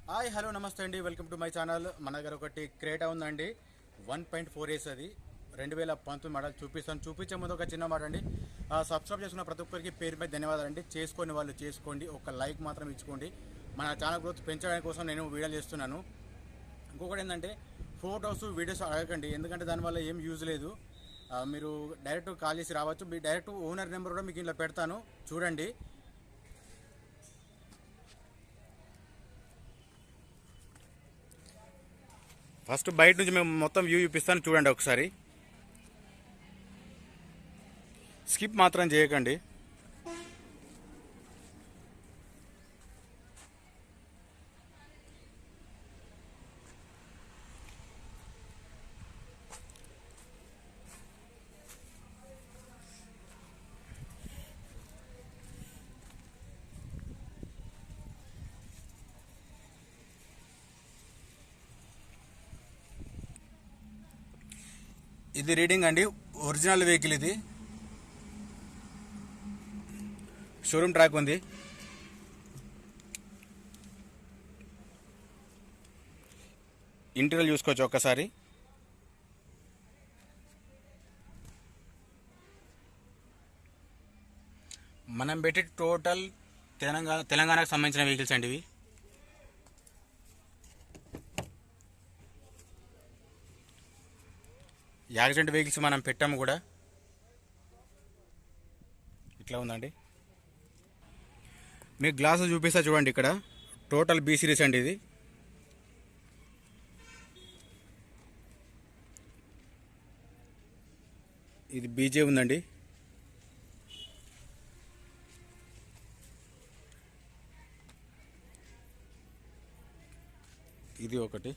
Hi hello నమస్తే అండి, welcome to my channel. మన దగ్గర ఒకటి క్రేటా ఉందండి. 1.4 అది 2019 మోడల్ చూపించే ముందు ఒక చిన్న మాట అండి. సబ్స్క్రైబ్ చేసుకున్న ప్రతి ఒక్కరికి పేరు మీద ధన్యవాదాలు అండి. చేసుకొని వాళ్ళు చేసుకోండి, ఒక లైక్ మాత్రం ఇచ్చుకోండి. మన ఛానల్ గ్రోత్ పెంచడానికి కోసం నేను వీడియోలు చేస్తున్నాను. ఇంకొకటి ఏంటంటే ఫొటోస్ వీడియోస్ అడగకండి, ఎందుకంటే దానివల్ల ఏం యూజ్ లేదు. మీరు డైరెక్ట్ కాల్ చేసి రావచ్చు. మీ డైరెక్ట్ ఓనర్ నెంబర్ కూడా మీకు ఇంట్లో పెడతాను, చూడండి. ఫస్ట్ బయట నుంచి మేము మొత్తం వ్యూ చూపిస్తాను, చూడండి ఒకసారి. స్కిప్ మాత్రం చేయకండి. ఇది రీడింగ్ అండి, ఒరిజినల్ వెహికల్. ఇది షోరూమ్ ట్రాక్ ఉంది. ఇంటీరియర్ చూసుకోవచ్చు ఒక్కసారి. మనం పెట్టి టోటల్ తెలంగాణకు సంబంధించిన వెహికల్స్ అండి ఇవి. యాక్సిడెంట్ వెహికల్స్ మనం పెట్టాము కూడా. ఇట్లా ఉందండి. మీకు గ్లాసు చూపిస్తా చూడండి. ఇక్కడ టోటల్ బి సిరీస్ అండి ఇది. ఇది బీజే ఉందండి. ఇది ఒకటి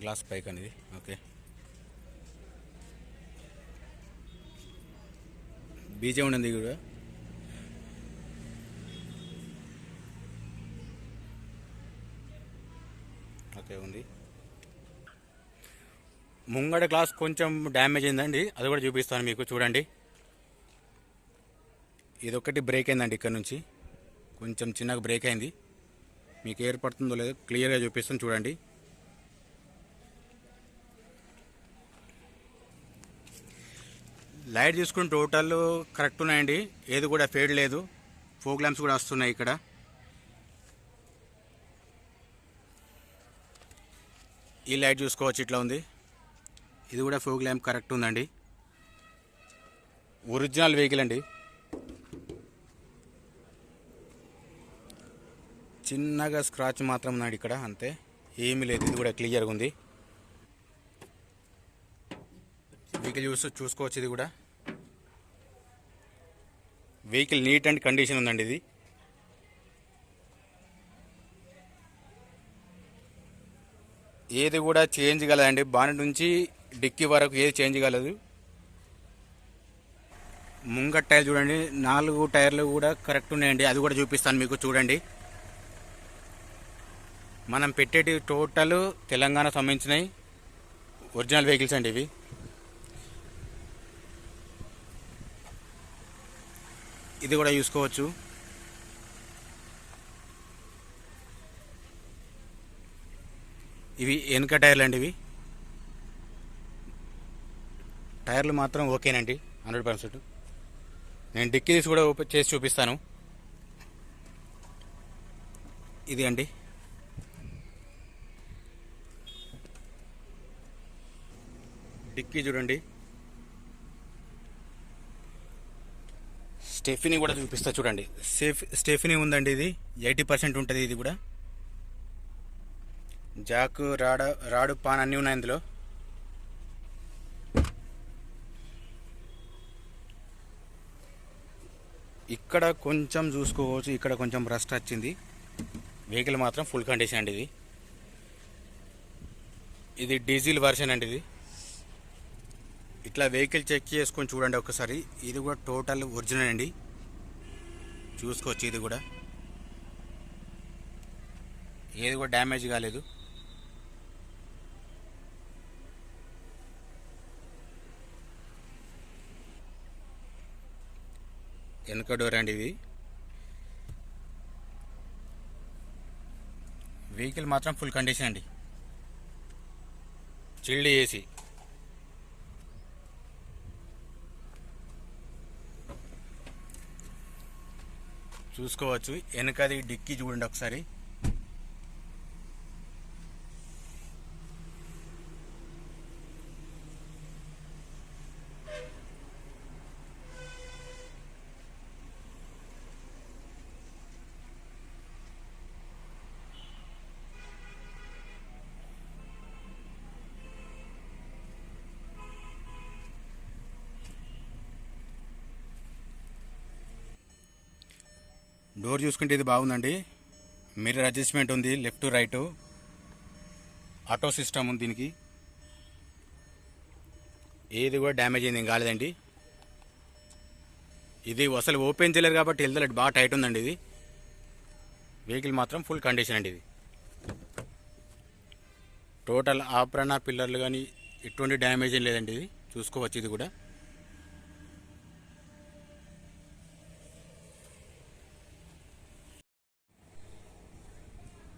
గ్లాస్ పైక్ అనేది. ఓకే, బీజే ఉన్నది కూడా. ఓకే ఉంది. ముంగడ గ్లాస్ కొంచెం డ్యామేజ్ అయిందండి, అది కూడా చూపిస్తాను మీకు, చూడండి. ఇదొకటి బ్రేక్ అయిందండి, ఇక్కడ నుంచి కొంచెం చిన్నగా బ్రేక్ అయింది. మీకు ఏర్పడుతుందో లేదో క్లియర్గా చూపిస్తాను, చూడండి. లైట్ చూసుకుని టోటల్ కరెక్ట్ ఉన్నాయండి, ఏది కూడా ఫేడ్ లేదు. ఫోక్ ల్యాంప్స్ కూడా వస్తున్నాయి ఇక్కడ. ఈ లైట్ చూసుకోవచ్చు, ఇట్లా ఉంది. ఇది కూడా ఫోక్ ల్యాంప్ కరెక్ట్ ఉందండి. ఒరిజినల్ వెహికల్ అండి. చిన్నగా స్క్రాచ్ మాత్రం ఉన్నాడు ఇక్కడ, అంతే, ఏమీ లేదు. ఇది కూడా క్లియర్గా ఉంది. వెహికల్ చూసుకోవచ్చు. ఇది కూడా వెహికల్ నీట్ అండ్ కండిషన్ ఉందండి. ఇది ఏది కూడా చేంజ్ కాలేదండి, బానెట్ నుంచి డిక్కీ వరకు ఏది చేంజ్ కాలేదు. ముంగట్ టైర్ చూడండి, 4 టైర్లు కూడా కరెక్ట్ ఉన్నాయండి, అది కూడా చూపిస్తాను మీకు, చూడండి. మనం పెట్టేటి టోటల్ తెలంగాణ సంబంధించినవి ఒరిజినల్ వెహికల్స్ అండి ఇవి. ఇది కూడా చూసుకోవచ్చు. ఇవి వెనక టైర్లు అండి. ఇవి టైర్లు మాత్రం ఓకేనండి, 100%. నేను డిక్కీ తీసి కూడా ఓపెన్ చేసి చూపిస్తాను. ఇది అండి, డిక్కీ చూడండి. స్టెఫినీ కూడా చూపిస్తా, చూడండి. స్టెఫినీ ఉందండి. ఇది 80% ఉంటుంది. ఇది కూడా జాక్, రాడు, పాన్ అన్నీ ఉన్నాయి ఇందులో. ఇక్కడ కొంచెం చూసుకోవచ్చు, ఇక్కడ కొంచెం రస్ట్ వచ్చింది. వెహికల్ మాత్రం ఫుల్ కండిషన్ అండి. ఇది డీజిల్ వర్షన్ అండి. ఇది ఇట్లా వెహికల్ చెక్ చేసుకొని చూడండి ఒకసారి. ఇది కూడా టోటల్ ఒరిజినల్ అండి, చూసుకోవచ్చు. ఇది కూడా ఏది కూడా డ్యామేజ్ కాలేదు. వెనక డోర్ అండి ఇది. వెహికల్ మాత్రం ఫుల్ కండిషన్ అండి. చిల్డ్ ఏసీ, చూసుకోవచ్చు. వెనకది డిక్కీ చూడండి ఒకసారి. డోర్ చూసుకుంటే ఇది బాగుందండి. మిర్రర్ అడ్జస్ట్మెంట్ ఉంది, లెఫ్ట్ రైట్, ఆటో సిస్టమ్ ఉంది. దీనికి ఏది కూడా డ్యామేజ్ అయింది ఏం కాలేదండి. ఇది అసలు ఓపెన్ చేయలేదు కాబట్టి వెళ్తలేదు, బాగా టైట్ ఉందండి. ఇది వెహికల్ మాత్రం ఫుల్ కండిషన్ అండి. ఇది టోటల్ ఆప్రణ పిల్లర్లు కానీ ఎటువంటి డ్యామేజ్ ఏం లేదండి. ఇది చూసుకోవచ్చు. ఇది కూడా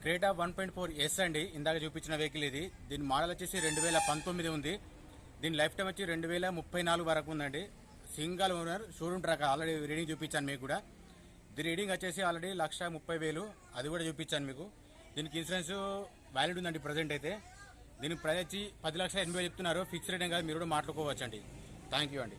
క్రేటా 1.4S అండి. ఇందాక చూపించిన వెహికల్ ఇది. దీని మోడల్ వచ్చేసి 2019 ఉంది. దీని లైఫ్ టైం వచ్చి 2034 వరకు ఉందండి. Single owner, showroom track. Already reading చూపించాను మీకు కూడా. దీని రీడింగ్ వచ్చేసి ఆల్రెడీ 1,30,000, అది కూడా చూపించాను మీకు. దీనికి ఇన్సూరెన్స్ వ్యాలిడ్ ఉందండి ప్రజెంట్ అయితే. దీనికి ప్రైస్ వచ్చి 10,80,000 చెప్తున్నారు. ఫిక్స్ రేట్ కాదు, మీరు కూడా మాట్లాడుకోవచ్చు అండి. థ్యాంక్ యూ అండి.